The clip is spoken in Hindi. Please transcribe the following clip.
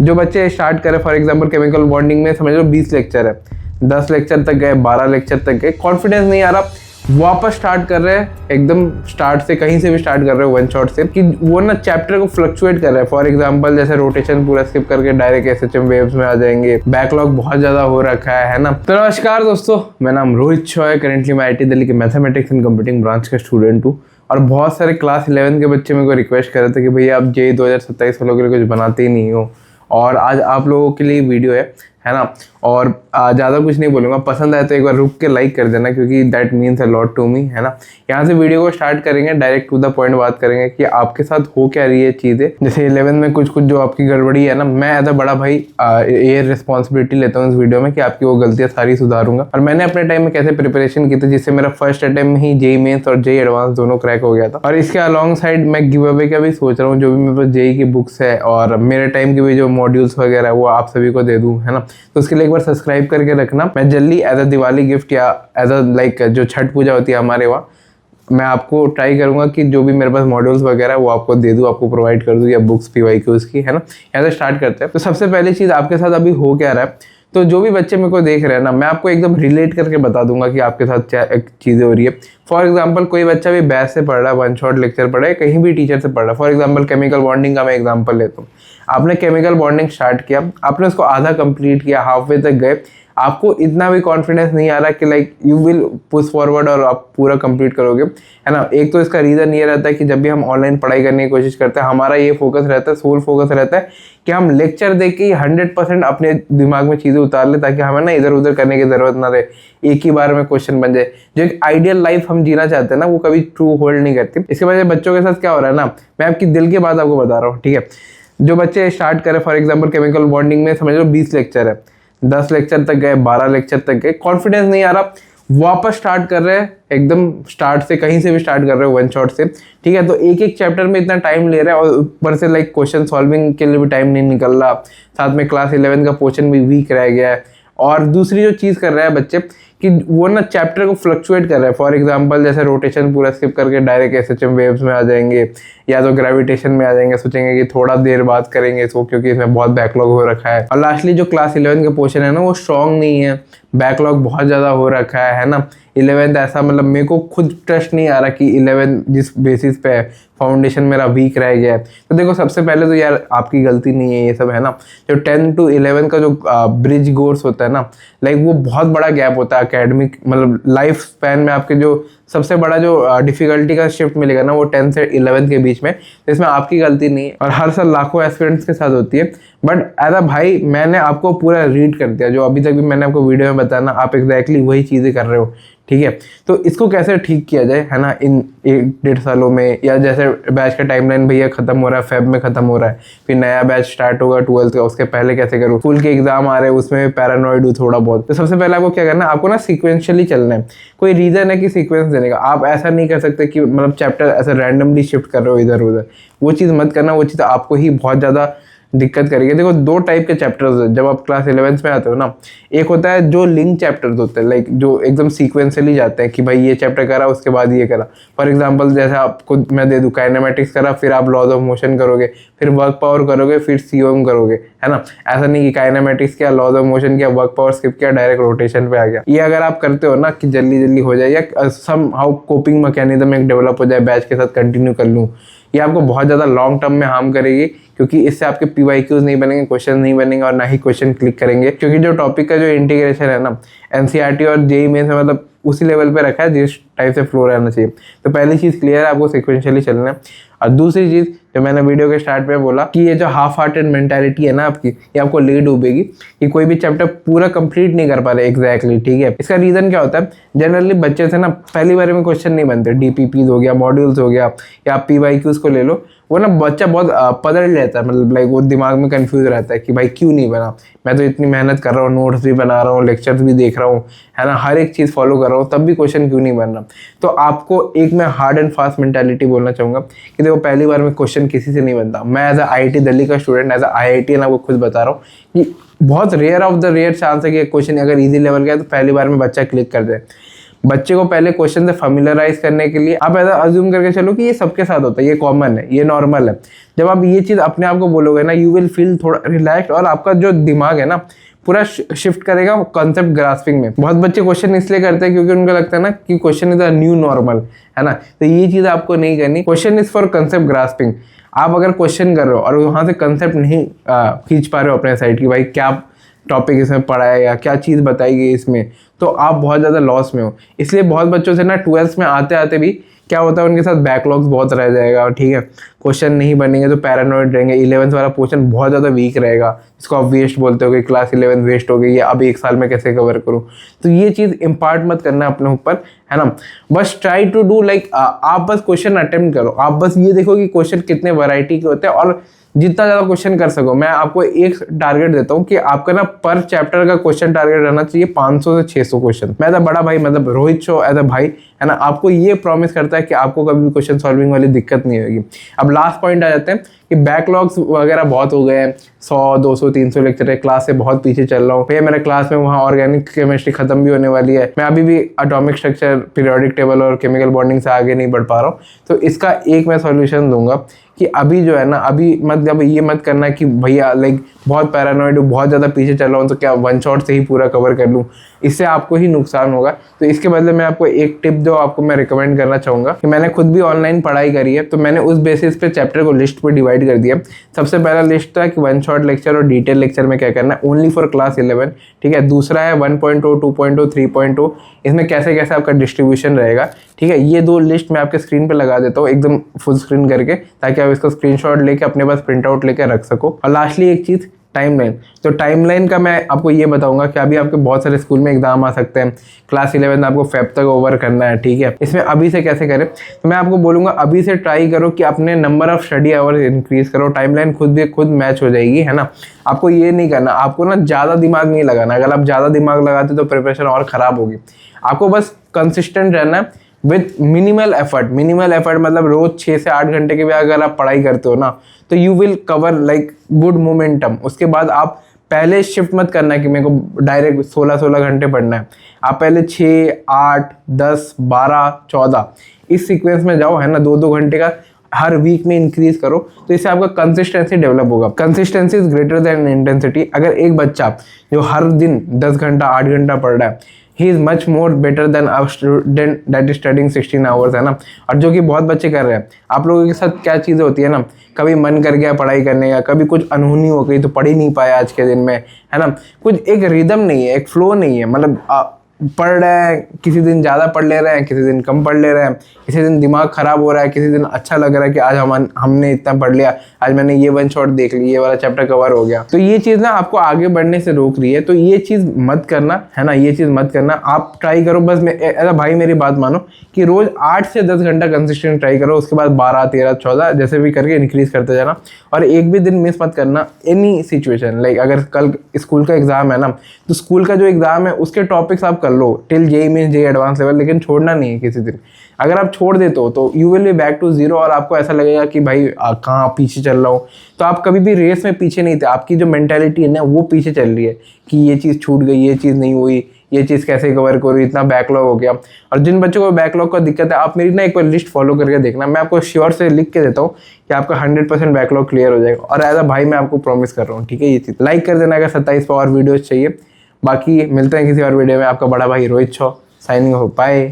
जो बच्चे स्टार्ट करें फॉर एग्जांपल केमिकल बॉन्डिंग में समझ लो 20 लेक्चर है, 10 लेक्चर तक गए, 12 लेक्चर तक गए, कॉन्फिडेंस नहीं आ रहा, वापस स्टार्ट कर रहे हैं एकदम स्टार्ट से, कहीं से भी स्टार्ट कर रहे हो वन शॉट से, कि वो ना चैप्टर को फ्लक्चुएट कर रहे हैं। फॉर एग्जांपल जैसे रोटेशन पूरा स्किप करके डायरेक्ट एसएचएम वेव्स में आ जाएंगे, बैकलॉग बहुत ज्यादा हो रखा है ना। तो नमस्कार दोस्तों, मेरा नाम रोहित चॉय, करेंटली मैं आईटी दिल्ली के मैथमेटिक्स एंड कंप्यूटिंग ब्रांच का स्टूडेंट हूँ। और बहुत सारे क्लास 11 के बच्चे मेरे को रिक्वेस्ट कर रहे थे कि भैया आप जेईई 2027 वालों के लिए कुछ बनाते ही नहीं हो, और आज आप लोगों के लिए वीडियो है ना। और ज़्यादा कुछ नहीं बोलूँगा, पसंद आए तो एक बार रुक के लाइक कर देना, क्योंकि that means a lot to me, है ना। यहाँ से वीडियो को स्टार्ट करेंगे, डायरेक्ट टू द पॉइंट बात करेंगे कि आपके साथ हो क्या रही है चीज़ें। जैसे 11 में कुछ जो आपकी गड़बड़ी है ना, मैं एज अ बड़ा भाई ये रिस्पॉन्सिबिलिटी लेता हूँ इस वीडियो में कि आपकी वो गलतियाँ सारी सुधारूंगा। और मैंने अपने टाइम में कैसे प्रिपरेशन की थी, जिससे मेरा फर्स्ट अटेम्प्ट में ही जेईई मेंस और जेईई एडवांस दोनों क्रैक हो गया था। और इसके अलॉन्ग साइड मैं गिव अवे का भी सोच रहा हूँ, जो भी मेरे पास जेईई की बुक्स है और मेरे टाइम के भी जो मॉड्यूल्स वगैरह है वो आप सभी को दे दूँ, है ना। तो उसके लिए एक बार सब्सक्राइब करके रखना। मैं जल्दी एज अ दिवाली गिफ्ट या एज अ लाइक जो छठ पूजा होती है हमारे वहाँ, मैं आपको ट्राई करूंगा कि जो भी मेरे पास मॉड्यूल्स वगैरह है वो आपको दे दूँ, आपको प्रोवाइड कर दूँ, या बुक्स PYQs की, है ना। यहाँ से स्टार्ट करते हैं। तो सबसे पहली चीज़ आपके साथ अभी हो क्या रहा है, तो जो भी बच्चे मेरे को देख रहे हैं ना, मैं आपको एकदम रिलेट करके बता दूंगा कि आपके साथ क्या चीज़ें हो रही है। फॉर एग्जांपल कोई बच्चा भी बैच से पढ़ रहा है, वन शॉट लेक्चर पढ़ रहा है, कहीं भी टीचर से पढ़ रहा है। फॉर एग्जांपल केमिकल बॉन्डिंग का मैं एग्जांपल लेता हूँ। आपने केमिकल बॉन्डिंग स्टार्ट किया, आपने उसको आधा कंप्लीट किया, हाफ वे तक गए, आपको इतना भी कॉन्फिडेंस नहीं आ रहा कि like you will push forward और आप पूरा कंप्लीट करोगे, है ना। एक तो इसका रीज़न ये रहता है कि जब भी हम ऑनलाइन पढ़ाई करने की कोशिश करते हैं, हमारा ये फोकस रहता है, सोल फोकस रहता है कि हम लेक्चर देख के 100% अपने दिमाग में चीज़ें उतार ले, ताकि हमें ना इधर उधर करने की ज़रूरत ना रहे, एक ही बार में क्वेश्चन बन जाए। जो एक आइडियल लाइफ हम जीना चाहते हैं ना, वो कभी ट्रू होल्ड नहीं करती। इसके वजह बच्चों के साथ क्या हो रहा है ना, मैं आपकी दिल की बात आपको बता रहा हूँ, ठीक है। जो बच्चे स्टार्ट करें फॉर एग्जाम्पल केमिकल बॉन्डिंग में समझ लो 20 लेक्चर है, 10 लेक्चर तक गए, 12 लेक्चर तक गए, कॉन्फिडेंस नहीं आ रहा, वापस स्टार्ट कर रहे हैं एकदम स्टार्ट से, कहीं से भी स्टार्ट कर रहे हो वन शॉट से, ठीक है। तो एक एक चैप्टर में इतना टाइम ले रहा है, और ऊपर से लाइक क्वेश्चन सॉल्विंग के लिए भी टाइम नहीं निकल रहा, साथ में क्लास 11 का पोर्शन भी वीक रह गया है। और दूसरी जो चीज़ कर रहे हैं बच्चे कि वो ना चैप्टर को फ्लक्चुएट कर रहे हैं। फॉर एग्जांपल जैसे रोटेशन पूरा स्किप करके डायरेक्ट एसएचएम वेव्स में आ जाएंगे, या तो ग्रेविटेशन में आ जाएंगे, सोचेंगे कि थोड़ा देर बात करेंगे इसको, क्योंकि इसमें बहुत बैकलॉग हो रखा है। और लास्टली जो क्लास 11 का पोर्शन है ना, वो स्ट्रॉन्ग नहीं है, बैकलॉग बहुत ज़्यादा हो रखा है ना। 11th ऐसा, मतलब मेरे को खुद ट्रस्ट नहीं आ रहा कि 11 जिस बेसिस पे फाउंडेशन मेरा वीक रह गया है। तो देखो सबसे पहले तो यार आपकी गलती नहीं है ये सब, है ना। जो 10 to 11 का जो ब्रिज कोर्स होता है ना, लाइक वो बहुत बड़ा गैप होता है एकेडमिक, मतलब लाइफ स्पैन में आपके जो सबसे बड़ा जो डिफिकल्टी का शिफ्ट मिलेगा ना, वो 10 से 11 के बीच में। तो इसमें आपकी गलती नहीं है, और हर साल लाखों एस्पिरेंट्स के साथ होती है। बट एज अ भाई मैंने आपको पूरा रीड कर दिया, जो अभी तक भी मैंने आपको वीडियो में बताया ना, आप एग्जैक्टली वही चीज़ें कर रहे हो, ठीक है। तो इसको कैसे ठीक किया जाए, है ना, इन 1-1.5 सालों में, या जैसे बैच का टाइमलाइन भैया खत्म हो रहा है, फेब में खत्म हो रहा है, फिर नया बैच स्टार्ट होगा 12th का, उसके पहले कैसे करूँ, स्कूल के एग्जाम आ रहे हैं, उसमें पैरानॉइड हूँ थोड़ा बहुत। तो सबसे पहले आपको क्या करना है, आपको ना सीक्वेंशियली चलना है। कोई रीजन है कि सीक्वेंस देने का, आप ऐसा नहीं कर सकते कि मतलब चैप्टर ऐसे रैंडमली शिफ्ट कर रहे हो इधर उधर, वो चीज़ मत करना, वो चीज़ आपको ही बहुत ज़्यादा दिक्कत करेगी। देखो 2 टाइप के चैप्टर्स है जब आप क्लास 11 में आते हो ना। एक होता है जो लिंक चैप्टर्स होते हैं, लाइक जो एकदम सीक्वेंशियली जाते हैं कि भाई ये चैप्टर करा उसके बाद ये करा। फॉर एग्जांपल जैसे आपको मैं दे दूं काइनेमेटिक्स करा, फिर आप लॉज ऑफ मोशन करोगे, फिर वर्क पावर करोगे, फिर COM करोगे, है ना। ऐसा नहीं कि काइनेमेटिक्स किया, लॉज ऑफ मोशन किया, वर्क पावर स्किप किया, डायरेक्ट रोटेशन पे आ गया। ये अगर आप करते हो ना कि जल्दी जल्दी हो जाए, या सम हाउ कोपिंग मैकेनिज्म एक डेवलप हो जाए, बैच के साथ कंटिन्यू कर लूँ, ये आपको बहुत ज़्यादा लॉन्ग टर्म में हार्म करेगी, क्योंकि इससे आपके PYQs नहीं बनेंगे, क्वेश्चन नहीं बनेंगे, और ना ही क्वेश्चन क्लिक करेंगे। क्योंकि जो टॉपिक का जो इंटीग्रेशन है ना, NCERT और जेईई मेंस में मतलब उसी लेवल पे रखा है जिस टाइप से फ्लो रहना चाहिए। तो पहली चीज़ क्लियर है, आपको सिक्वेंशियली चलना है। और दूसरी चीज़ जो मैंने वीडियो के स्टार्ट में बोला कि ये जो हाफ हार्टेड मेंटालिटी है ना आपकी, ये आपको ले डूबेगी कि कोई भी चैप्टर पूरा कंप्लीट नहीं कर पा रहे एग्जैक्टली, ठीक है। इसका रीज़न क्या होता है, जनरली बच्चे से ना पहली बार में क्वेश्चन नहीं बनते, DPPs हो गया, मॉड्यूल्स हो गया, या PYQs को ले लो, वो ना बच्चा बहुत पदड़ लेता है, मतलब लाइक वो दिमाग में कंफ्यूज रहता है कि भाई क्यों नहीं बना, मैं तो इतनी मेहनत कर रहा हूँ, नोट्स भी बना रहा हूँ, लेक्चर्स भी देख रहा हूँ, है ना, हर एक चीज़ फॉलो कर रहा हूँ, तब भी क्वेश्चन क्यों नहीं बन रहा। तो आपको एक मैं हार्ड एंड फास्ट मेंटालिटी बोलना चाहूँगा कि देखो पहली बार में क्वेश्चन किसी से नहीं बनता। मैं एज IIT दिल्ली का स्टूडेंट, एज IIT आपको खुद बता रहा हूँ कि बहुत rare of the rare chance है कि क्वेश्चन अगर ईजी लेवल का है तो पहली बार में बच्चा क्लिक कर दे। बच्चे को पहले क्वेश्चन से फेमिलराइज करने के लिए आप ऐसा अज्यूम करके चलो कि ये सबके साथ होता है, ये कॉमन है, ये नॉर्मल है। जब आप ये चीज़ अपने आप को बोलोगे ना, यू विल फील थोड़ा रिलैक्स, और आपका जो दिमाग है ना पूरा शिफ्ट करेगा कॉन्सेप्ट ग्रास्पिंग में। बहुत बच्चे क्वेश्चन इसलिए करते हैं क्योंकि उनको लगता है ना कि question is a new normal, है ना। तो ये चीज़ आपको नहीं करनी। Question is for concept grasping. आप अगर क्वेश्चन कर रहे हो और वहाँ से कंसेप्ट नहीं खींच पा रहे हो अपने साइड की, भाई क्या टॉपिक इसमें पढ़ा है या क्या चीज़ बताई गई इसमें, तो आप बहुत ज़्यादा लॉस में हो। इसलिए बहुत बच्चों से ना 12th में आते आते भी क्या होता है, उनके साथ बैकलॉग्स बहुत रह जाएगा, ठीक है, क्वेश्चन नहीं बनेंगे तो पैरानॉइड रहेंगे। 11th वाला पोर्शन बहुत ज़्यादा वीक रहेगा, जिसको आप वेस्ट बोलते हो कि क्लास 11 वेस्ट हो गई, ये अब 1 साल में कैसे कवर करूँ। तो ये चीज़ इम्पार्ट मत करना अपने ऊपर, है ना। बस ट्राई टू डू लाइक, आप बस क्वेश्चन अटेम्प्ट करो। आप बस ये देखो कि क्वेश्चन कितने वैरायटी के होते हैं, और जितना ज़्यादा क्वेश्चन कर सको। मैं आपको एक टारगेट देता हूँ कि आपका ना पर चैप्टर का क्वेश्चन टारगेट रहना चाहिए 500 से 600 क्वेश्चन। मैं एज अ बड़ा भाई, मतलब रोहित शो एज अ भाई, है ना, आपको ये प्रॉमिस करता है कि आपको कभी भी क्वेश्चन सॉल्विंग वाली दिक्कत नहीं होगी। अब लास्ट पॉइंट आ जाते हैं कि बैकलॉग्स वगैरह बहुत हो गए हैं, 100 200 300 लेक्चर है, क्लास से बहुत पीछे चल रहा हूँ। फिर मेरे क्लास में वहाँ ऑर्गेनिक केमिस्ट्री खत्म भी होने वाली है, मैं अभी भी एटॉमिक स्ट्रक्चर, पीरियोडिक टेबल और केमिकल बॉन्डिंग से आगे नहीं बढ़ पा रहा हूँ। तो इसका एक मैं सॉल्यूशन दूंगा कि अभी जो है ना, अभी मतलब ये मत करना कि भैया लाइक बहुत पैरानॉइड हूँ, बहुत ज़्यादा पीछे चल रहा हूँ तो क्या वन शॉट से ही पूरा कवर कर लूँ, इससे आपको ही नुकसान होगा। तो इसके बदले मैं आपको एक टिप जो आपको मैं रिकमेंड करना चाहूँगा कि मैंने खुद भी ऑनलाइन पढ़ाई करी है, तो मैंने उस बेसिस पे चैप्टर को लिस्ट पे डिवाइड कर दिया। सबसे पहला लिस्ट था कि वन शॉट लेक्चर और डिटेल लेक्चर में क्या करना है, ओनली फॉर क्लास 11, ठीक है। दूसरा है 1.0, 2.0, 3.0, इसमें कैसे कैसे आपका डिस्ट्रीब्यूशन रहेगा, ठीक है। ये 2 लिस्ट मैं आपके स्क्रीन पे लगा देता हूँ एकदम फुल स्क्रीन करके, ताकि आप इसका स्क्रीनशॉट लेके अपने पास प्रिंट आउट लेके रख सको। और लास्टली एक चीज़, टाइमलाइन। तो टाइमलाइन का मैं आपको ये बताऊंगा कि अभी आपके बहुत सारे स्कूल में एग्जाम आ सकते हैं। क्लास 11 आपको फेब तक ओवर करना है, ठीक है। इसमें अभी से कैसे करें, तो मैं आपको बोलूँगा अभी से ट्राई करो कि अपने number of study hours increase करो। टाइमलाइन खुद मैच हो जाएगी, है ना। आपको ये नहीं करना, आपको ना ज़्यादा दिमाग नहीं लगाना। अगर आप ज़्यादा दिमाग लगाते तो प्रिपरेशन और ख़राब होगी। आपको बस कंसिस्टेंट रहना है with minimal effort. Minimal effort मतलब रोज 6 से 8 घंटे के भी अगर आप पढ़ाई करते हो ना, तो you will cover like good momentum. उसके बाद आप पहले शिफ्ट मत करना कि मेरे को डायरेक्ट 16 घंटे पढ़ना है। आप पहले 6, 8, 10, 12, 14 इस सीक्वेंस में जाओ, है ना। 2-2 घंटे का हर वीक में इंक्रीज करो, तो इससे आपका कंसिस्टेंसी डेवलप होगा। Consistency is greater than intensity. अगर एक बच्चा जो हर दिन 10 घंटा 8 घंटा पढ़ रहा है, he is much more better than a student that is studying 16 hours, है ना। और जो कि बहुत बच्चे कर रहे हैं। आप लोगों के साथ क्या चीज़ें होती है ना, कभी मन कर गया पढ़ाई करने का, कभी कुछ अनहोनी हो गई तो पढ़ ही नहीं पाया आज के दिन में, है ना। कुछ एक रिदम नहीं है, एक फ्लो नहीं है, मतलब पढ़ रहे हैं, किसी दिन ज़्यादा पढ़ ले रहे हैं, किसी दिन कम पढ़ ले रहे हैं, किसी दिन दिमाग ख़राब हो रहा है, किसी दिन अच्छा लग रहा है कि आज हमने इतना पढ़ लिया, आज मैंने ये वन शॉट देख ली, ये वाला चैप्टर कवर हो गया। तो ये चीज़ ना आपको आगे बढ़ने से रोक रही है, तो ये चीज़ मत करना, है ना। ये चीज़ मत करना। आप ट्राई करो, बस ऐसा भाई मेरी बात मानो कि रोज़ 8 से 10 घंटा कंसिस्टेंट ट्राई करो। उसके बाद 12, 13, 14 जैसे भी करके इंक्रीज करते जाना, और एक भी दिन मिस मत करना। एनी सिचुएशन लाइक अगर कल स्कूल का एग्जाम है ना, तो स्कूल का जो एग्जाम है उसके टॉपिक्स आप कर लो till JEE means JEE advance level, लेकिन छोड़ना नहीं है किसी दिन। अगर आप छोड़ देते हो तो you will be back to zero, और आपको ऐसा लगेगा कि भाई कहाँ पीछे चल रहा हूँ। तो आप कभी भी रेस में पीछे नहीं थे, आपकी जो मेंटालिटी है ना वो पीछे चल रही है कि ये चीज़ छूट गई, ये चीज़ नहीं हुई, ये चीज़ कैसे कवर करूँ, इतना बैकलॉग हो गया। और जिन बच्चों को बैकलॉग का दिक्कत है, आप मेरी ना एक बार लिस्ट फॉलो करके देखना, मैं आपको श्योर से लिख के देता हूँ कि आपका 100% बैकलॉग क्लियर हो जाएगा। और एज अ भाई मैं आपको प्रॉमिस कर रहा हूँ, ठीक है। ये चीज़ लाइक कर देना अगर 27 पर और वीडियोज़ चाहिए। बाकी मिलते हैं किसी और वीडियो में। आपका बड़ा भाई Rohit Shaw signing off, bye.